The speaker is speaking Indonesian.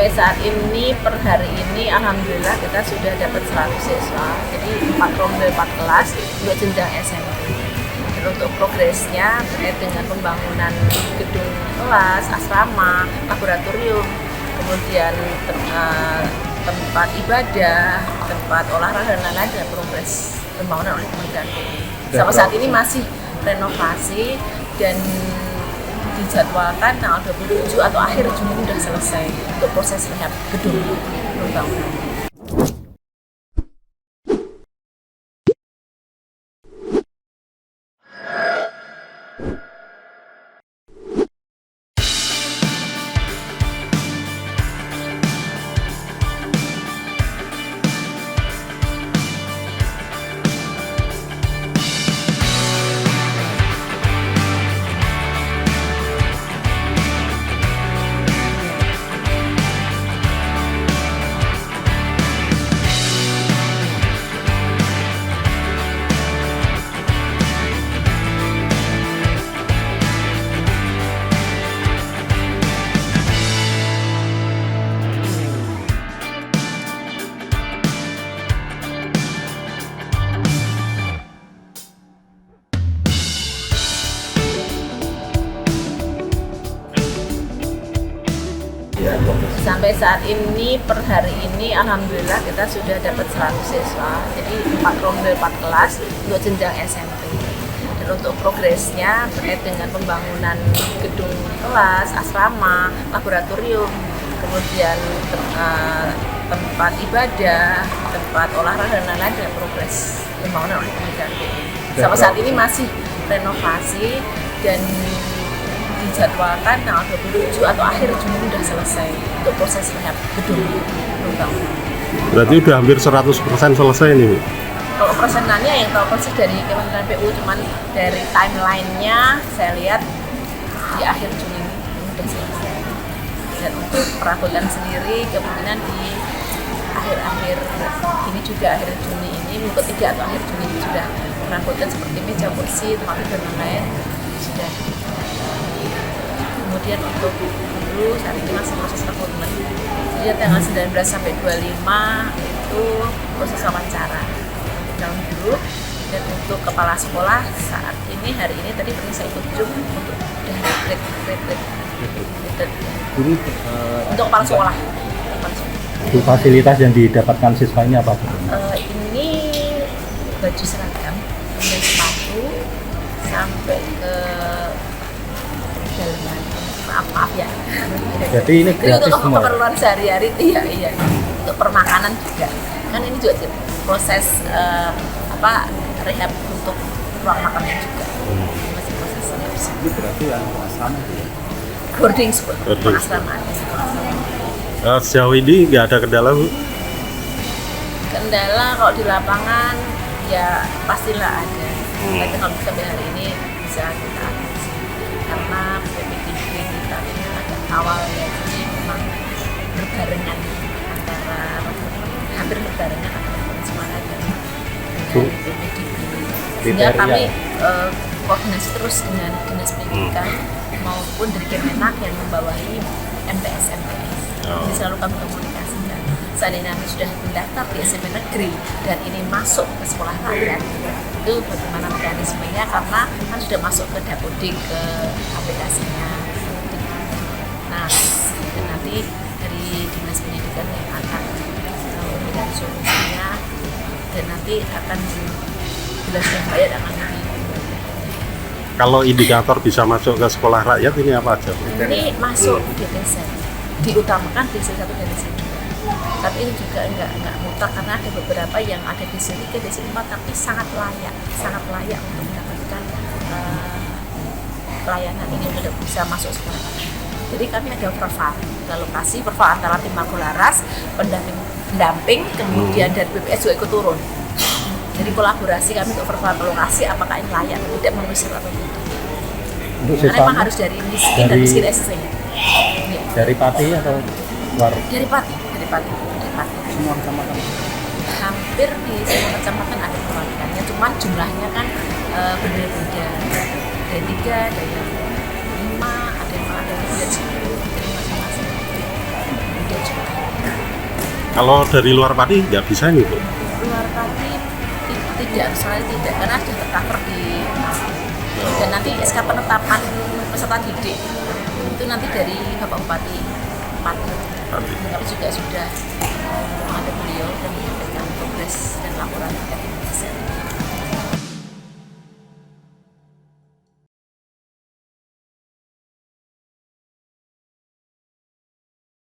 Sampai saat ini, per hari ini, alhamdulillah kita sudah dapat 100 siswa. Jadi 4 ronde 4 kelas untuk jenjang SMP. Dan untuk progresnya terkait dengan pembangunan gedung kelas, asrama, laboratorium, kemudian tempat ibadah, tempat olahraga dan lain-lain dengan progres pembangunan oleh Kementerian PU. Sampai saat ini masih renovasi dan dijadwalkan tanggal 27 atau akhir Juni sudah selesai untuk proses rehab gedung pembangunan. Sampai saat ini, per hari ini, alhamdulillah kita sudah dapat 100 siswa. Jadi 4 ronde 4 kelas untuk jenjang SMP. Dan untuk progresnya terkait dengan pembangunan gedung kelas, asrama, laboratorium, kemudian tempat ibadah, tempat olahraga dan lain-lain dengan progres pembangunan oleh Kementerian PU. Sampai saat ini masih renovasi dan dijadwalkan tanggal 27 atau akhir Juni sudah selesai untuk proses rehab gedung pembangunan. Berarti udah hampir 100% selesai nih, Bu? Kalau persenannya yang tahu persis dari Kementerian PU, cuman dari timeline-nya saya lihat di akhir Juni ini sudah selesai. Dan untuk perabotan sendiri kemungkinan di akhir-akhir ini juga, akhir Juni ini, minggu ketiga atau akhir Juni ini sudah perabotan seperti meja kursi, tempat tidur dan lain sudah. Kemudian untuk guru saat ini masih proses rekrutmen. Jadi tanggal 19 sampai 25 itu proses wawancara calon guru. Dan untuk kepala sekolah saat ini, hari ini tadi pernah saya ikut Zoom untuk udah retreat. Untuk kepala sekolah. Fasilitas yang didapatkan siswa ini apa? Ini baju seragam, kemudian sepatu, sampai ke dalaman. Maaf ya. Jadi ini gratis untuk semua? keperluan sehari-hari, iya. Untuk permakanan juga. Kan ini juga proses rehab untuk ruang makannya juga. Masih prosesnya. Ini berarti yang asrama itu ya? Boarding school, asrama. Sejauh ini nggak ada kendala, Bu? Kendala kalau di lapangan ya pastilah ada. Tapi kalau sampai hari ini bisa kita atasi. Karena PPDB kita ini agak awal ya, jadi memang berbarengan hampir berbarengan antara semangat dan PPDB. Sehingga kami koordinasi terus dengan Dinas Pendidikan maupun dari Kemenak yang membawahi MTS. Jadi selalu kami komunikasikan. Seandainya sudah mendaftar di SMP negeri dan ini masuk ke sekolah rakyat, itu bagaimana mekanismenya, karena kan sudah masuk ke Dapodik, ke aplikasinya. Nah, nanti dari Dinas Pendidikan yang akan memberikan solusinya, dan nanti akan bila sudah bayar akan lebih. Kalau indikator bisa masuk ke sekolah rakyat ini apa aja, Bu? Ini masuk DTC, diutamakan DC 1 dan DC 2. Tapi ini juga enggak mutlak, karena ada beberapa yang ada di DC 3, DC 4 tapi sangat layak untuk mendapatkan pelayanan ini untuk bisa masuk sekolah. Jadi kami ada perval, lokasi perval antara tim Magularas, pendamping, kemudian dari BPS juga ikut turun. Jadi kolaborasi kami untuk perval lokasi apakah ini layak atau tidak, memenuhi syarat atau tidak. Karena memang harus dari miskin dan miskin SC-nya. Dari Pati atau luar? Dari Pati. Semua kecamatan? Hampir di semua kecamatan ada perwakilannya, cuman jumlahnya kan berbeda-beda. Ada 3, ada yang 5, ada yang 10, jadi masing-masing. Kemudian juga Kalau dari luar Pati nggak bisa nih Bu? Luar Pati tidak, soalnya tidak, karena sudah tercover di dan nanti SK penetapan peserta didik itu nanti dari Bapak Bupati Pati. Tapi juga sudah ada beliau dan menyampaikan progres dan laporan terkait dengan